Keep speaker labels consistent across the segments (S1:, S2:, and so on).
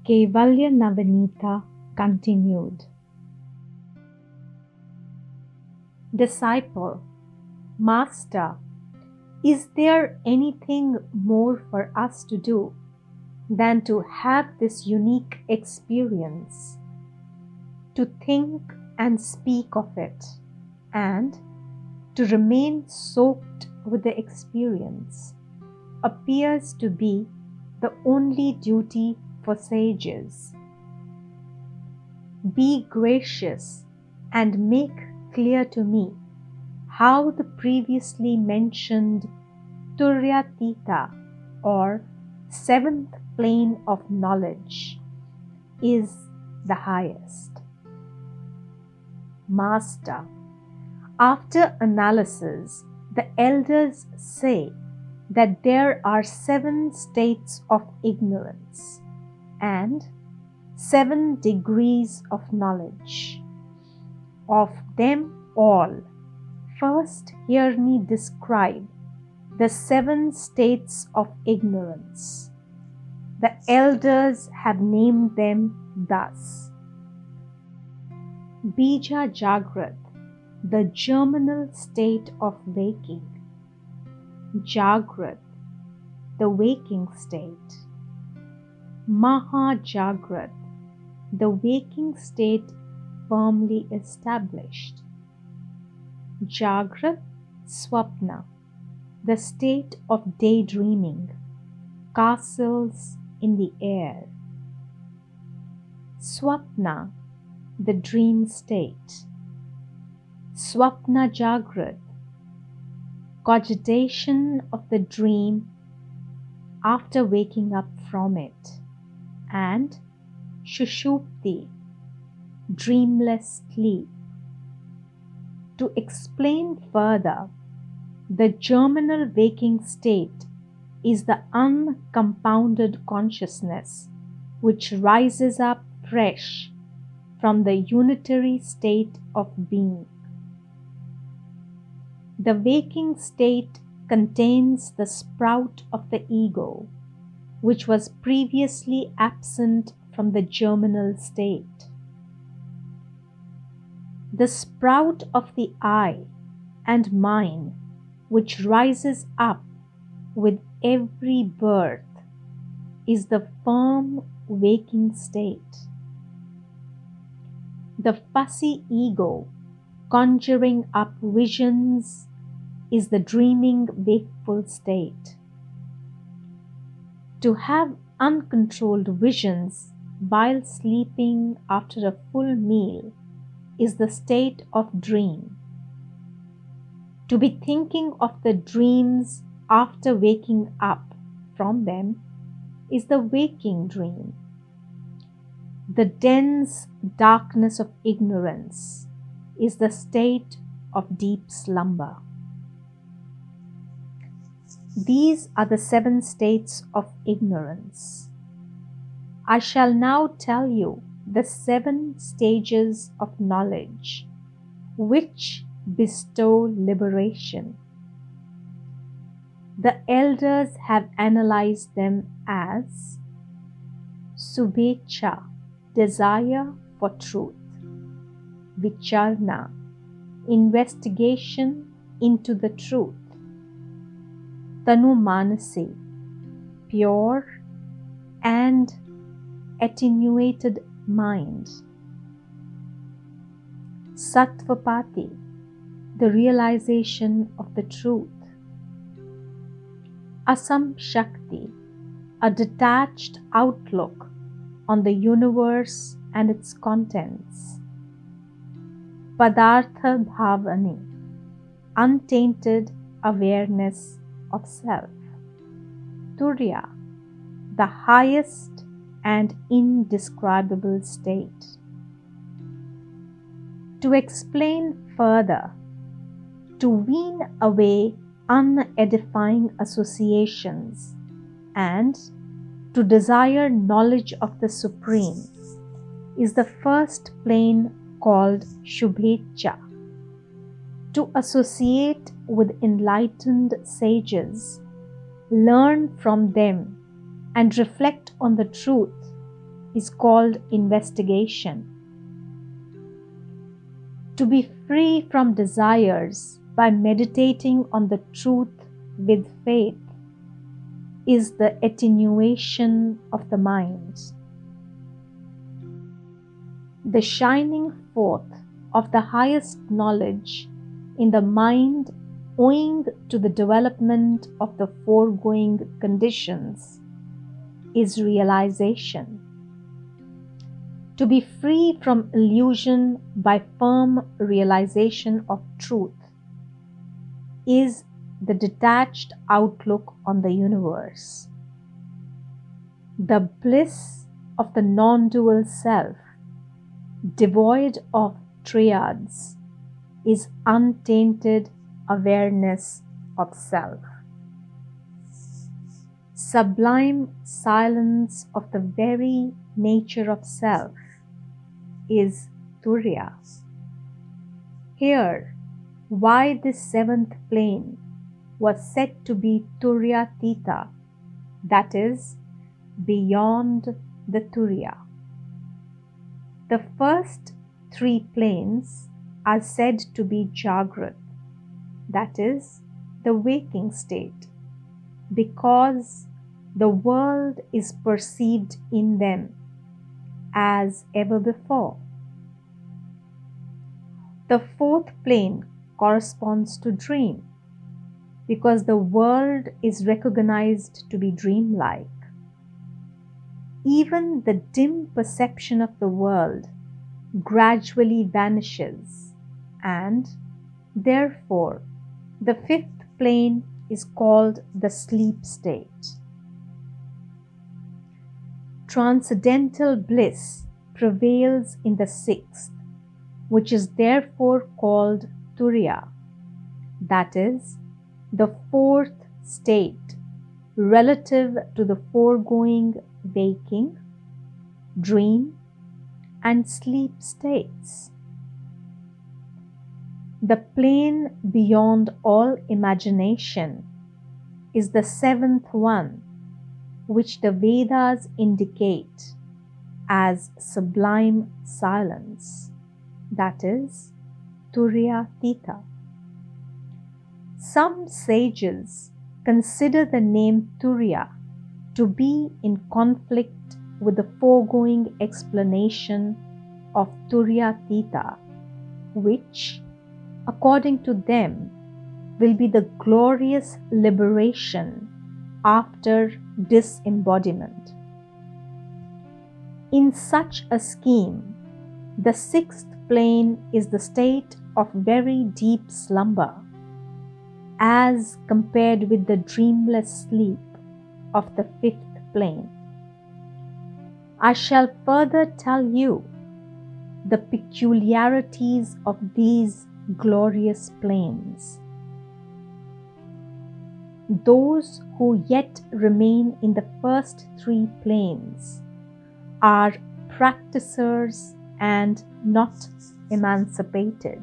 S1: Kaivalya Navaneeta continued. Disciple, Master, is there anything more for us to do than to have this unique experience, to think and speak of it, and to remain soaked with the experience appears to be the only duty for sages. Be gracious and make clear to me how the previously mentioned Turyatita or seventh plane of knowledge is the highest. Master, after analysis, the elders say that there are 7 states of ignorance and 7 degrees of knowledge. Of them all, first hear me describe the 7 states of ignorance. The elders have named them thus: Bija Jagrat, the germinal state of waking; Jagrat, the waking state; Maha Jagrat, the waking state firmly established; Jagrat Swapna, the state of daydreaming, castles in the air; Swapna, the dream state; Swapna Jagrat, cogitation of the dream after waking up from it; and Shushupti, dreamless sleep. To explain further, the germinal waking state is the uncompounded consciousness which rises up fresh from the unitary state of being. The waking state contains the sprout of the ego, which was previously absent from the germinal state. The sprout of the I and mine, which rises up with every birth, is the firm waking state. The fussy ego, conjuring up visions, is the dreaming wakeful state. To have uncontrolled visions while sleeping after a full meal is the state of dream. To be thinking of the dreams after waking up from them is the waking dream. The dense darkness of ignorance is the state of deep slumber. These are the 7 states of ignorance. I shall now tell you the 7 stages of knowledge which bestow liberation. The elders have analyzed them as Subhecha, desire for truth; Vicharna, investigation into the truth; Tanumanasi, pure and attenuated mind; Sattvapati, the realization of the truth; Asam Shakti, a detached outlook on the universe and its contents; Padartha Bhavani, untainted awareness of self; Turya, the highest and indescribable state. To explain further, to wean away unedifying associations and to desire knowledge of the Supreme is the first plane called Shubhecha. To associate with enlightened sages, learn from them and reflect on the truth is called investigation. To be free from desires by meditating on the truth with faith is the attenuation of the mind. The shining forth of the highest knowledge in the mind owing to the development of the foregoing conditions is realization. To be free from illusion by firm realization of truth is the detached outlook on the universe. The bliss of the non-dual self, devoid of triads, is untainted awareness of self. Sublime silence of the very nature of self is Turiya. Here, why this seventh plane was said to be Turyatita, that is, beyond the Turiya. The first three planes are said to be Jagrat, that is, the waking state, because the world is perceived in them as ever before. The fourth plane corresponds to dream, because the world is recognized to be dreamlike. Even the dim perception of the world gradually vanishes, and therefore the fifth plane is called the sleep state. Transcendental bliss prevails in the sixth, which is therefore called Turiya, that is, the fourth state relative to the foregoing waking, dream, and sleep states. The plane beyond all imagination is the seventh one, which the Vedas indicate as sublime silence, that is, Turyatita. Some sages consider the name Turiya to be in conflict with the foregoing explanation of Turyatita, which, according to them, will be the glorious liberation after disembodiment. In such a scheme, the sixth plane is the state of very deep slumber, as compared with the dreamless sleep of the fifth plane. I shall further tell you the peculiarities of these glorious planes. Those who yet remain in the first three planes are practicers and not emancipated.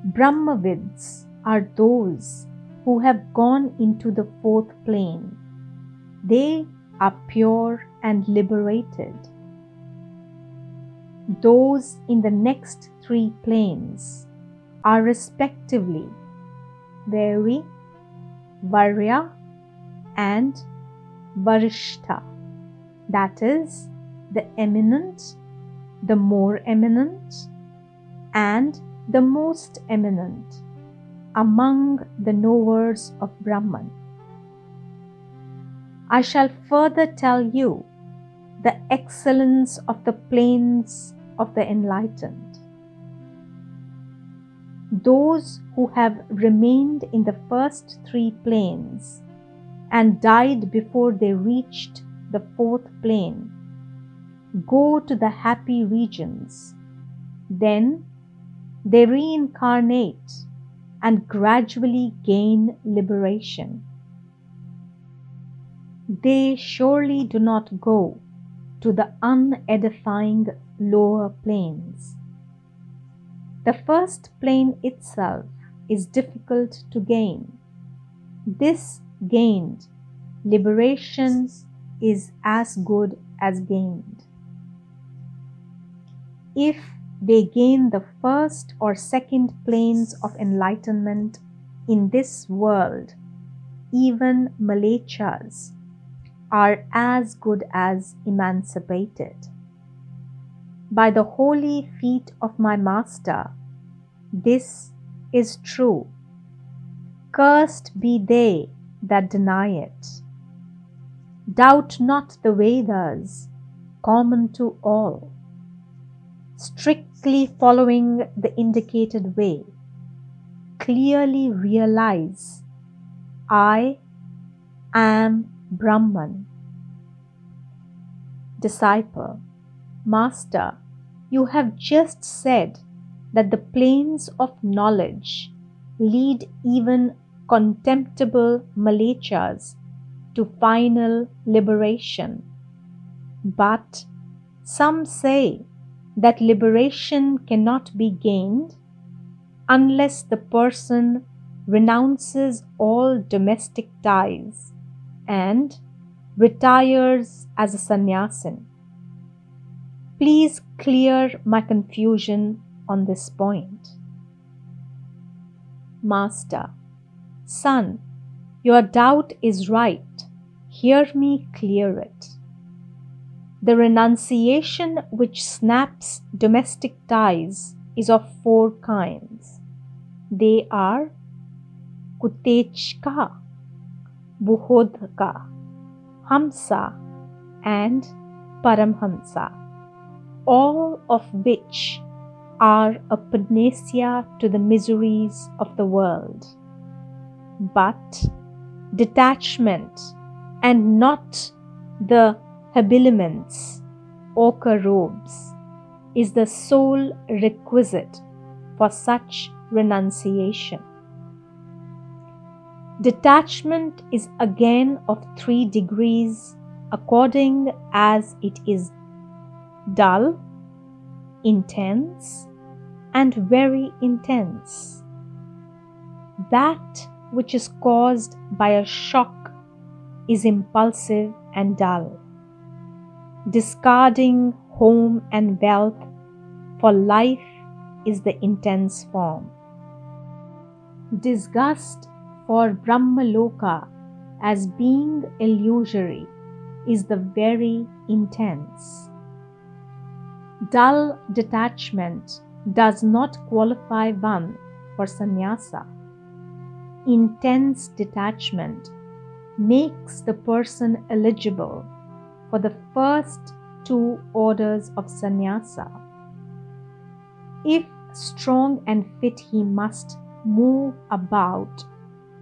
S1: Brahmavids are those who have gone into the fourth plane. They are pure and liberated. Those in the next three planes are respectively Vairi, Varya, and Varishta, that is, the eminent, the more eminent, and the most eminent among the knowers of Brahman. I shall further tell you the excellence of the planes of the enlightened. Those who have remained in the first three planes and died before they reached the fourth plane go to the happy regions. Then they reincarnate and gradually gain liberation. They surely do not go to the unedifying lower planes. The first plane itself is difficult to gain. This gained, liberation is as good as gained. If they gain the first or second planes of enlightenment in this world, even malechas are as good as emancipated. By the holy feet of my Master, this is true. Cursed be they that deny it. Doubt not the Vedas, common to all. Strictly following the indicated way, clearly realize, I am Brahman. Disciple, Master, you have just said that the planes of knowledge lead even contemptible malechas to final liberation. But some say that liberation cannot be gained unless the person renounces all domestic ties and retires as a sannyasin. Please clear my confusion on this point. Master, son, your doubt is right. Hear me clear it. The renunciation which snaps domestic ties is of 4 kinds. They are Kutechka, Buhodhaka, Hamsa, and Paramhamsa, all of which are a panacea to the miseries of the world. But detachment and not the habiliments, ochre robes, is the sole requisite for such renunciation. Detachment is again of 3 degrees according as it is dull, intense, and very intense. That which is caused by a shock is impulsive and dull. Discarding home and wealth for life is the intense form. Disgust for Brahmaloka as being illusory is the very intense. Dull detachment does not qualify one for sannyasa. Intense detachment makes the person eligible for the first 2 orders of sannyasa. If strong and fit, he must move about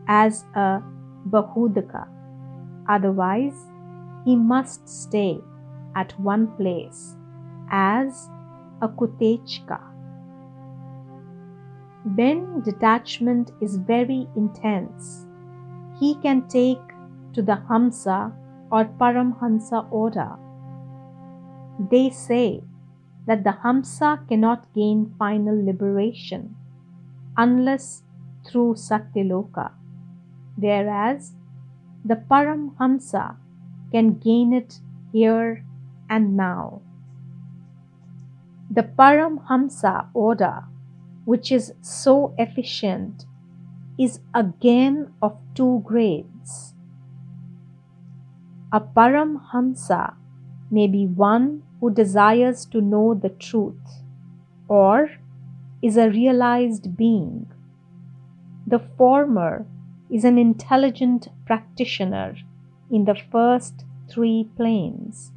S1: as a bahudaka. Otherwise, he must stay at one place as a kutechka. When detachment is very intense, he can take to the Hamsa or Paramhamsa order. They say that the Hamsa cannot gain final liberation unless through Satyaloka, whereas the Paramhamsa can gain it here and now. The Paramhamsa order, which is so efficient, is again of 2 grades. A Paramhamsa may be one who desires to know the truth or is a realized being. The former is an intelligent practitioner in the first 3 planes.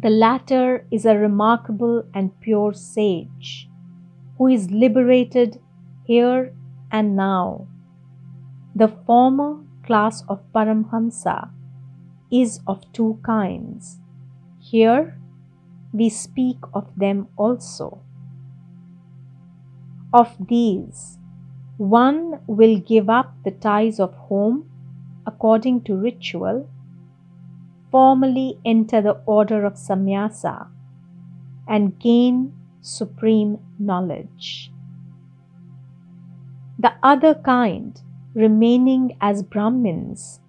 S1: The latter is a remarkable and pure sage who is liberated here and now. The former class of Paramhamsa is of 2 kinds. Here we speak of them also. Of these, one will give up the ties of home according to ritual, formally enter the order of sannyasa, and gain supreme knowledge. The other kind, remaining as Brahmins,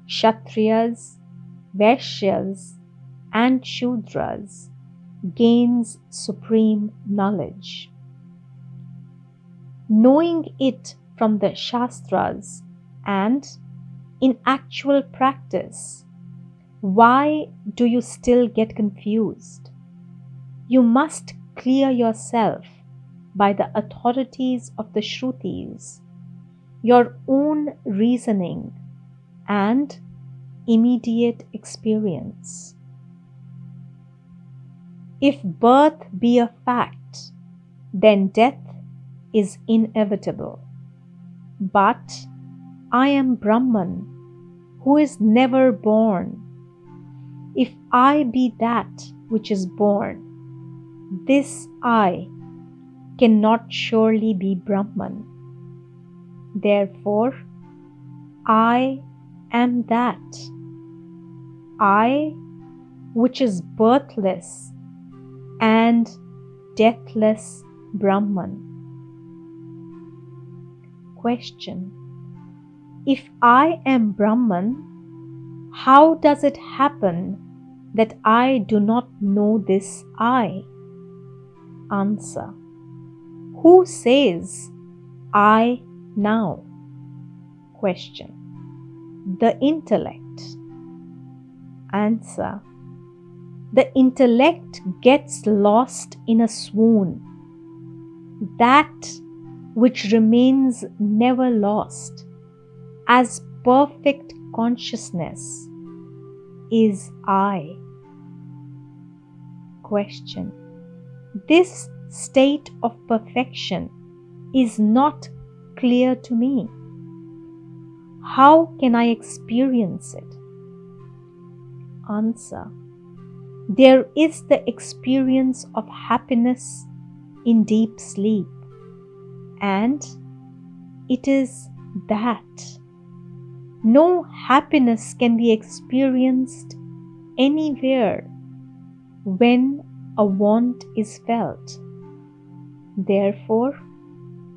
S1: Kshatriyas, Vaishyas and Shudras gains supreme knowledge. Knowing it from the Shastras and in actual practice, why do you still get confused? You must clear yourself by the authorities of the Shrutis, your own reasoning and immediate experience. If birth be a fact, then death is inevitable. But I am Brahman, who is never born. If I be that which is born, this I cannot surely be Brahman. Therefore, I am that. I, which is birthless and deathless Brahman. Question: if I am Brahman, how does it happen that I do not know this I? Answer: who says I now? Question: the intellect. Answer: the intellect gets lost in a swoon. That which remains never lost as perfect consciousness is I. Question: this state of perfection is not clear to me. How can I experience it? Answer: there is the experience of happiness in deep sleep, and it is that. No happiness can be experienced anywhere when a want is felt. Therefore,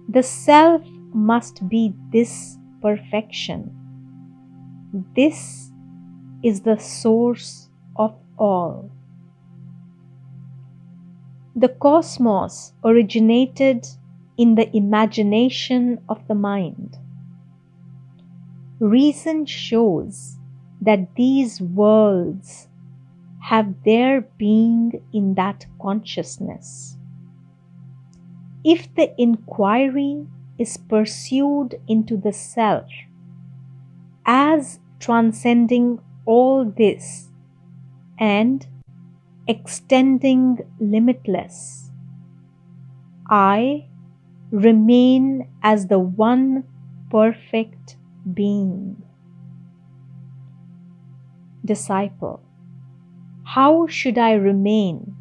S1: the self must be this perfection. This is the source of all. The cosmos originated in the imagination of the mind. Reason shows that these worlds have their being in that consciousness. If the inquiry is pursued into the self as transcending all this and extending limitless, I remain as the one perfect being. Disciple: how should I remain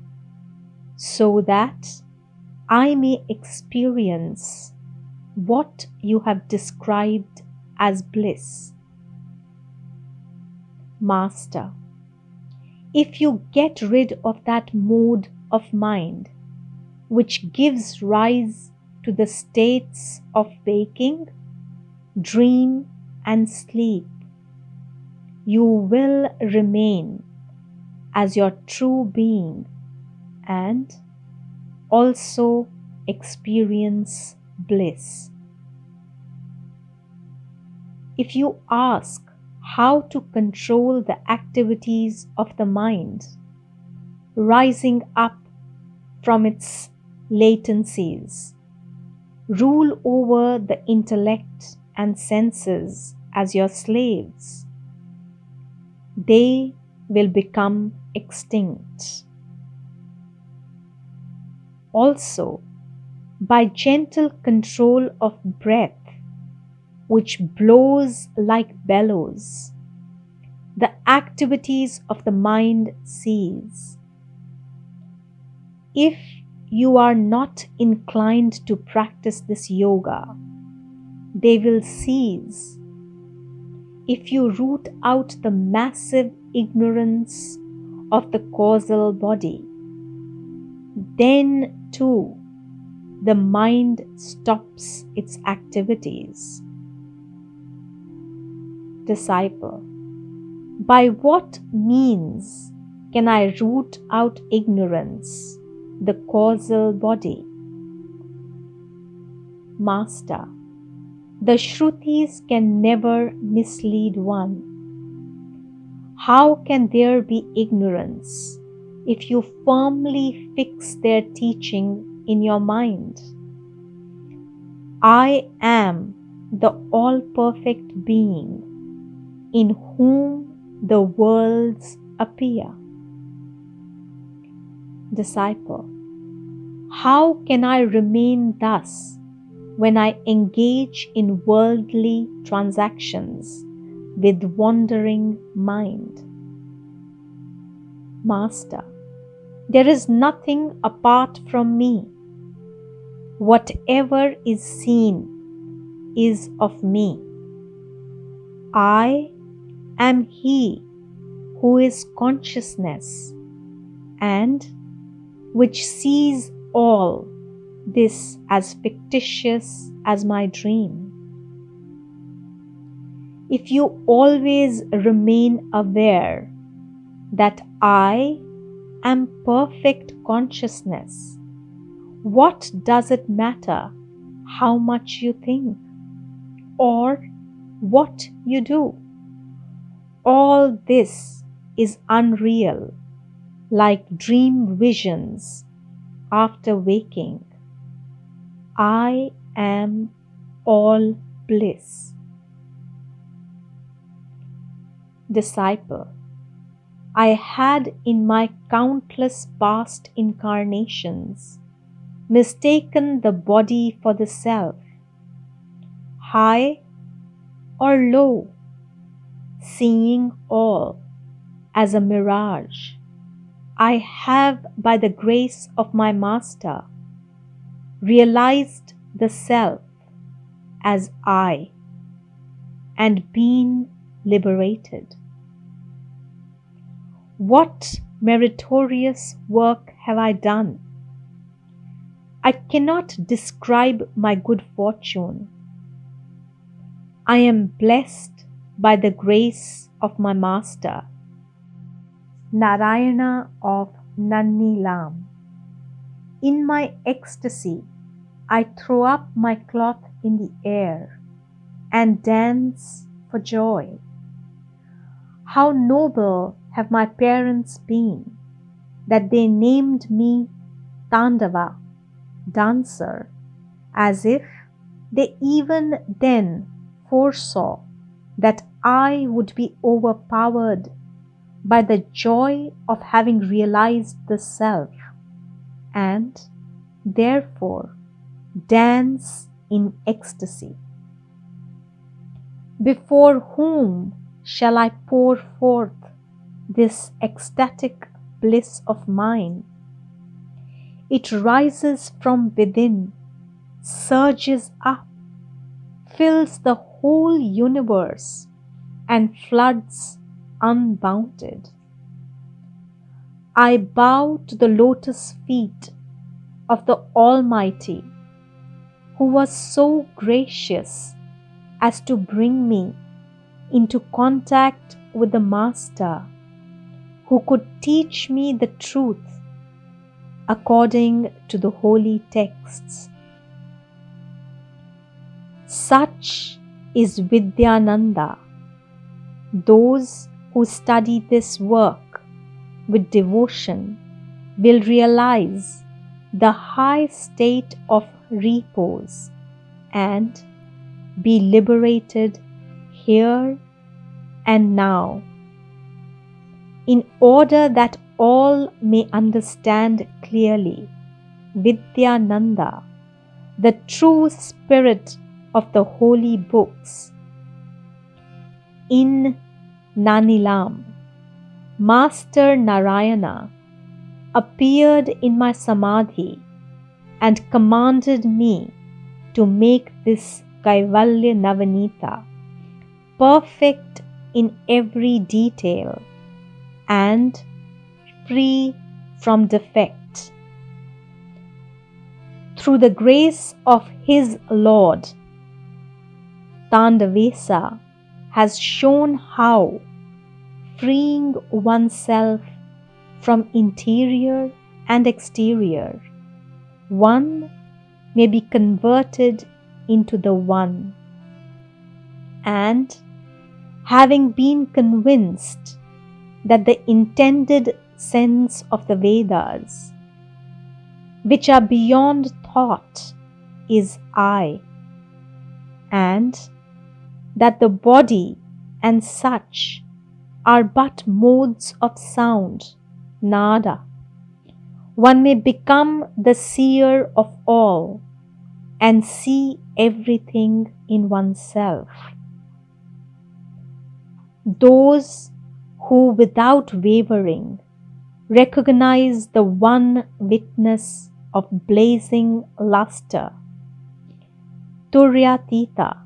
S1: so that I may experience what you have described as bliss? Master: if you get rid of that mode of mind which gives rise to the states of waking, dream, and sleep, you will remain as your true being and also experience bliss. If you ask how to control the activities of the mind, rising up from its latencies, rule over the intellect and senses as your slaves, they will become extinct. Also, by gentle control of breath, which blows like bellows, the activities of the mind cease. If you are not inclined to practice this yoga, they will cease. If you root out the massive ignorance of the causal body, then too the mind stops its activities. Disciple: By what means can I root out ignorance, the causal body? Master, the Shrutis can never mislead one. How can there be ignorance if you firmly fix their teaching in your mind? I am the all-perfect being in whom the worlds appear. Disciple, how can I remain thus when I engage in worldly transactions with wandering mind? Master, there is nothing apart from me. Whatever is seen is of me. I am He who is consciousness and which sees all this as fictitious as my dream. If you always remain aware that I am perfect consciousness, what does it matter how much you think or what you do? All this is unreal, like dream visions after waking. I am all bliss. Disciple, I had in my countless past incarnations mistaken the body for the self, high or low, seeing all as a mirage. I have, by the grace of my Master, realized the self as I and been liberated. What meritorious work have I done? I cannot describe my good fortune. I am blessed by the grace of my Master, Narayana of Nannilam. In my ecstasy, I throw up my cloth in the air and dance for joy. How noble have my parents been, that they named me Tandava, dancer, as if they even then foresaw that I would be overpowered by the joy of having realized the self, and therefore dance in ecstasy. Before whom shall I pour forth this ecstatic bliss of mine? It rises from within, surges up, fills the whole universe, and floods unbounded. I bow to the lotus feet of the Almighty, who was so gracious as to bring me into contact with the Master, who could teach me the truth according to the holy texts. Such is Vidyananda. Those who study this work with devotion will realize the high state of repose and be liberated here and now. In order that all may understand clearly Vidyananda, the true spirit of the holy books, in Nannilam, Master Narayana appeared in my samadhi and commanded me to make this Kaivalya Navaneeta perfect in every detail and free from defect. Through the grace of his Lord, Tandavaraya has shown how, freeing oneself from interior and exterior, one may be converted into the One. And having been convinced that the intended sense of the Vedas, which are beyond thought, is I, and that the body and such are but modes of sound, nada, one may become the seer of all and see everything in oneself. Those who without wavering recognize the one witness of blazing luster, Turyatita,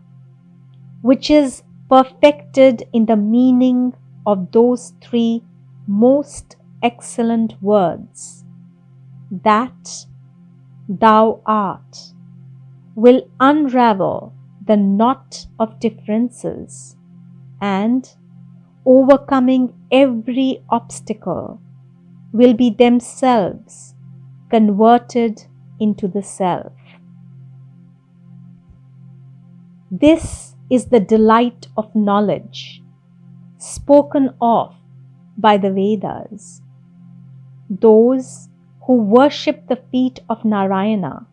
S1: which is perfected in the meaning of those three most excellent words, that thou art, will unravel the knot of differences and, overcoming every obstacle, will be themselves converted into the Self. This is the delight of knowledge, spoken of by the Vedas. Those who worship the feet of Narayana,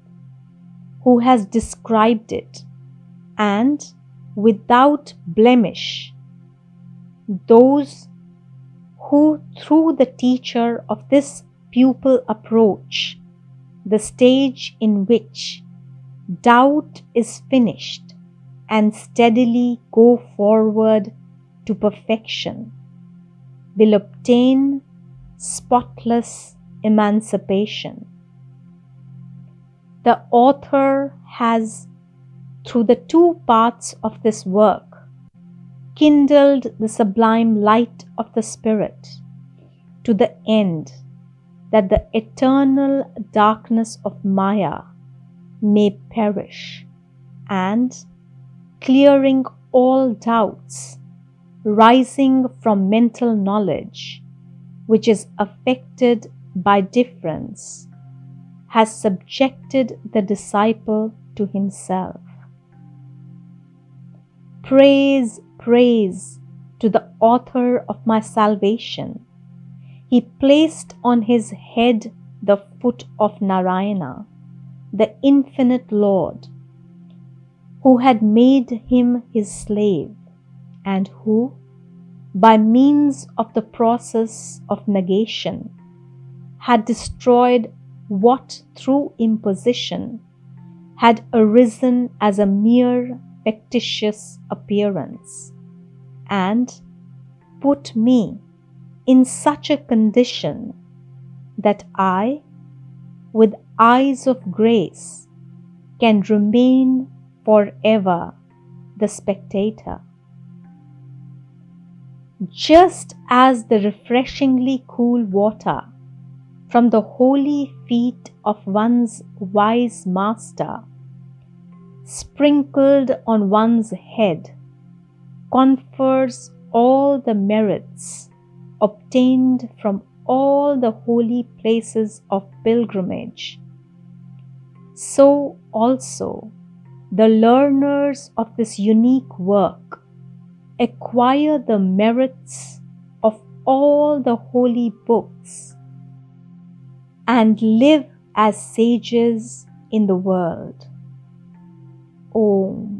S1: who has described it, and without blemish, those who through the teacher of this pupil approach the stage in which doubt is finished and steadily go forward to perfection, will obtain spotless emancipation. The author has, through the two parts of this work, kindled the sublime light of the Spirit to the end that the eternal darkness of Maya may perish, and, clearing all doubts rising from mental knowledge, which is affected by difference, has subjected the disciple to himself. Praise, praise to the author of my salvation. He placed on his head the foot of Narayana, the infinite Lord, who had made him his slave, and who, by means of the process of negation, had destroyed what through imposition had arisen as a mere fictitious appearance, and put me in such a condition that I, with eyes of grace, can remain forever the spectator. Just as the refreshingly cool water from the holy feet of one's wise master, sprinkled on one's head, confers all the merits obtained from all the holy places of pilgrimage, so also the learners of this unique work acquire the merits of all the holy books and live as sages in the world. Om.